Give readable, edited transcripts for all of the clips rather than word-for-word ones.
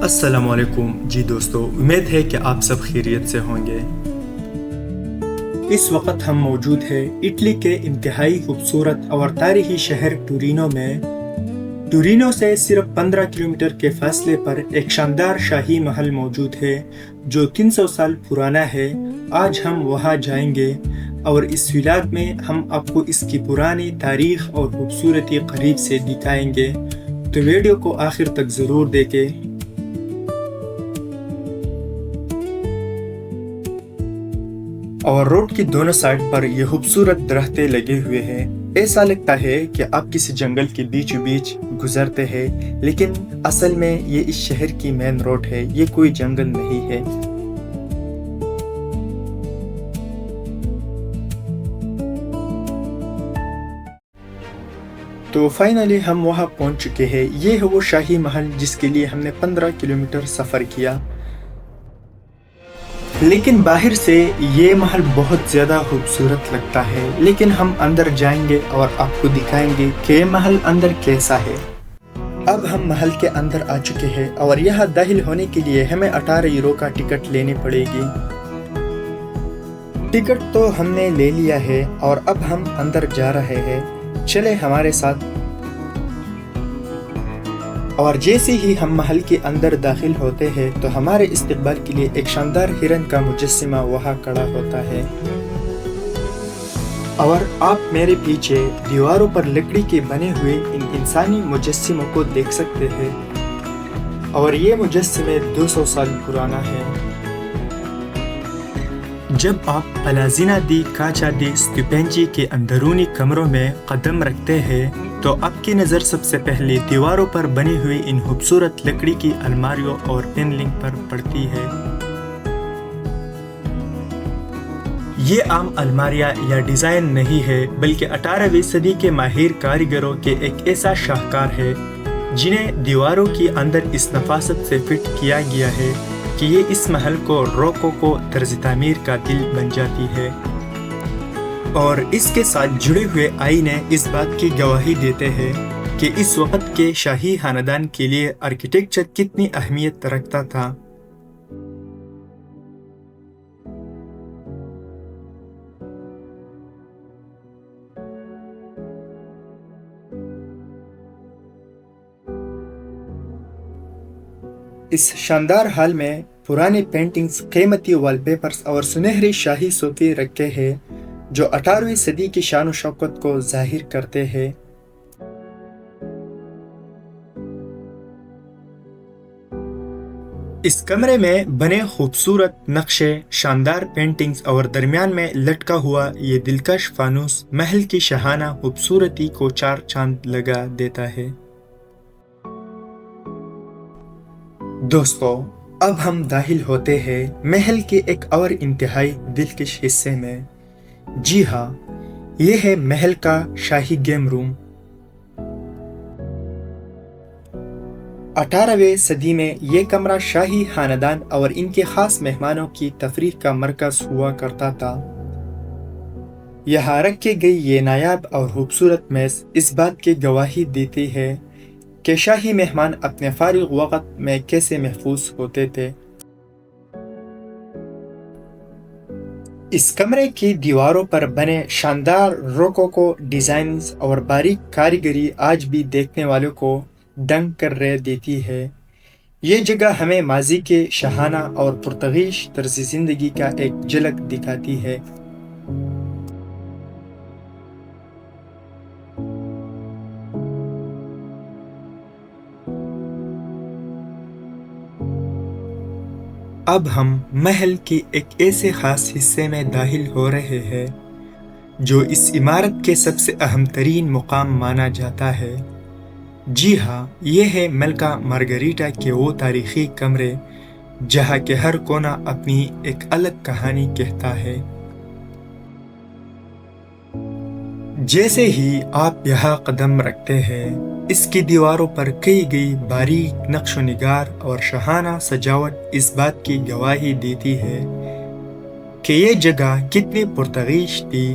السلام علیکم جی دوستو، امید ہے کہ آپ سب خیریت سے ہوں گے۔ اس وقت ہم موجود ہیں اٹلی کے انتہائی خوبصورت اور تاریخی شہر ٹورینو میں۔ ٹورینو سے صرف 15 کلومیٹر کے فاصلے پر ایک شاندار شاہی محل موجود ہے جو 300 سال پرانا ہے۔ آج ہم وہاں جائیں گے اور اس ولاگ میں ہم آپ کو اس کی پرانی تاریخ اور خوبصورتی قریب سے دکھائیں گے، تو ویڈیو کو آخر تک ضرور دیکھیں۔ اور روڈ کی دونوں سائڈ پر یہ خوبصورت درختیں لگے ہوئے ہیں۔ ایسا لگتا ہے کہ آپ کسی جنگل کے بیچ بیچ گزرتے ہیں، لیکن اصل میں یہ اس شہر کی مین روڈ ہے، یہ کوئی جنگل نہیں ہے۔ تو فائنلی ہم وہاں پہنچ چکے ہیں۔ یہ ہے وہ شاہی محل جس کے لیے ہم نے 15 کلومیٹر سفر کیا۔ لیکن باہر سے یہ محل بہت زیادہ خوبصورت لگتا ہے، لیکن ہم اندر جائیں گے اور آپ کو دکھائیں گے کہ یہ محل اندر کیسا ہے۔ اب ہم محل کے اندر آ چکے ہیں اور یہاں داخل ہونے کے لیے ہمیں 18 یورو کا ٹکٹ لینی پڑے گی۔ ٹکٹ تو ہم نے لے لیا ہے اور اب ہم اندر جا رہے ہیں، چلے ہمارے ساتھ۔ اور جیسے ہی ہم محل کے اندر داخل ہوتے ہیں تو ہمارے استقبال کے لیے ایک شاندار ہرن کا مجسمہ وہاں کھڑا ہوتا ہے، اور آپ میرے پیچھے دیواروں پر لکڑی کے بنے ہوئے ان انسانی مجسموں کو دیکھ سکتے ہیں، اور یہ مجسمے 200 سال پرانا ہے۔ جب آپ پلازینا دی کاچا دی سٹوپینجی کے اندرونی کمروں میں قدم رکھتے ہیں تو آپ کی نظر سب سے پہلے دیواروں پر بنی ہوئی ان خوبصورت لکڑی کی الماریوں اور پینلنگ پر پڑتی ہے۔ یہ عام الماریاں یا ڈیزائن نہیں ہے، بلکہ 18ویں صدی کے ماہر کاریگروں کے ایک ایسا شاہکار ہے جنہیں دیواروں کے اندر اس نفاست سے فٹ کیا گیا ہے کہ یہ اس محل کو روکوکو طرز تعمیر کا دل بن جاتی ہے۔ اور اس کے ساتھ جڑے ہوئے آئینے اس بات کی گواہی دیتے ہیں کہ اس وقت کے شاہی خاندان کے لیے آرکیٹیکچر کتنی اہمیت رکھتا تھا۔ اس شاندار ہال میں پرانی پینٹنگز، قیمتی وال پیپرز اور سنہری شاہی صوفے رکھے ہیں جو 18ویں صدی کی شان و شوکت کو ظاہر کرتے ہیں۔ اس کمرے میں بنے خوبصورت نقشے، شاندار پینٹنگز اور درمیان میں لٹکا ہوا یہ دلکش فانوس محل کی شاہانہ خوبصورتی کو چار چاند لگا دیتا ہے۔ دوستو، اب ہم داخل ہوتے ہیں محل کے ایک اور انتہائی دلکش حصے میں۔ جی ہاں، یہ ہے محل کا شاہی گیم روم۔ 18ویں صدی میں یہ کمرہ شاہی خاندان اور ان کے خاص مہمانوں کی تفریح کا مرکز ہوا کرتا تھا۔ یہاں رکھی گئی یہ نایاب اور خوبصورت میز اس بات کی گواہی دیتی ہے کہ شاہی مہمان اپنے فارغ وقت میں کیسے محفوظ ہوتے تھے۔ اس کمرے کی دیواروں پر بنے شاندار روکوکو ڈیزائنز اور باریک کاریگری آج بھی دیکھنے والوں کو دنگ کر دیتی ہے۔ یہ جگہ ہمیں ماضی کے شاہانہ اور پرتگیش طرز زندگی کا ایک جھلک دکھاتی ہے۔ اب ہم محل کے ایک ایسے خاص حصے میں داخل ہو رہے ہیں جو اس عمارت کے سب سے اہم ترین مقام مانا جاتا ہے۔ جی ہاں، یہ ہے ملکہ مارگریٹا کے وہ تاریخی کمرے جہاں کے ہر کونا اپنی ایک الگ کہانی کہتا ہے۔ جیسے ہی آپ یہاں قدم رکھتے ہیں، اس کی دیواروں پر کی گئی باریک نقش و نگار اور شاہانہ سجاوٹ اس بات کی گواہی دیتی ہے کہ یہ جگہ کتنی پرتگیش تھی۔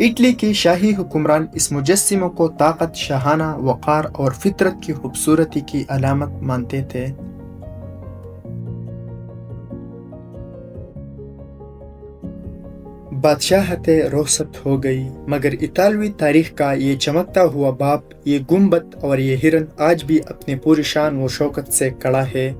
اٹلی کی شاہی حکمران اس مجسموں کو طاقت، شاہانہ وقار اور فطرت کی خوبصورتی کی علامت مانتے تھے۔ بادشاہتیں رخصت ہو گئی، مگر اطالوی تاریخ کا یہ چمکتا ہوا باپ، یہ گنبد اور یہ ہرن آج بھی اپنے پوری شان و شوکت سے کھڑا ہے۔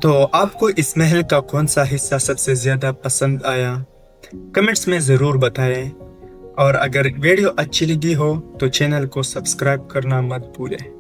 تو آپ کو اس محل کا کون سا حصہ سب سے زیادہ پسند آیا؟ کمنٹس میں ضرور بتائیں، اور اگر ویڈیو اچھی لگی ہو تو چینل کو سبسکرائب کرنا مت بھولیں۔